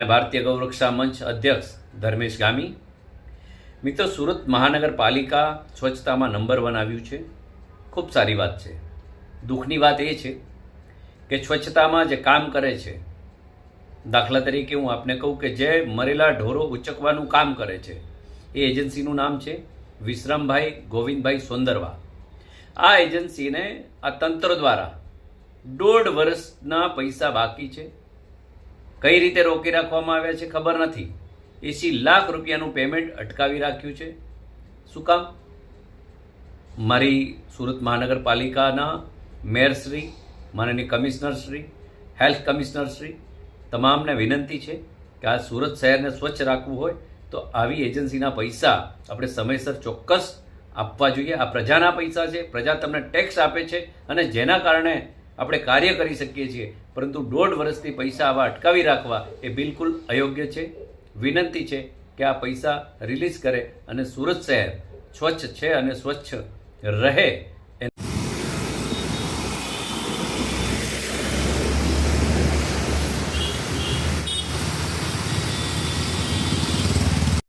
ભારતીય ગૌરક્ષા મંચ અધ્યક્ષ ધર્મેશ ગામી. મિત્રો, સુરત મહાનગરપાલિકા સ્વચ્છતામાં નંબર 1 આવ્યું છે. ખૂબ સારી વાત છે. દુઃખની વાત એ છે કે સ્વચ્છતામાં જે કામ કરે છે, દાખલા તરીકે હું આપને કહું કે જે મરેલા ઢોરો ઉચકવાનું કામ કરે છે, એ એજન્સીનું નામ છે વિશ્રામભાઈ ગોવિંદભાઈ સોંદરવા. આ એજન્સીને આ તંત્ર દ્વારા 1.5 વર્ષના પૈસા બાકી છે. કઈ રીતે રોકી રાખવામાં આવ્યા છે ખબર નથી. 80 લાખ રૂપિયાનું પેમેન્ટ અટકાવી રાખ્યું છે. શું કામ? મારી સુરત મહાનગરપાલિકાના મેયરશ્રી, માનનીય કમિશનરશ્રી, હેલ્થ કમિશનરશ્રી તમામને વિનંતી છે કે આ સુરત શહેરને સ્વચ્છ રાખવું હોય તો આવી એજન્સીના પૈસા આપણે સમયસર ચોક્કસ આપવા જોઈએ. આ પ્રજાના પૈસા છે, પ્રજા તમને ટેક્સ આપે છે અને જેના કારણે આપણે કાર્ય કરી શકીએ છીએ. પરંતુ 1.5 વર્ષથી પૈસા આવા અટકાવી રાખવા એ બિલકુલ અયોગ્ય છે. વિનંતી છે કે આ પૈસા રિલીઝ કરે અને સુરત શહેર સ્વચ્છ છે અને સ્વચ્છ રહે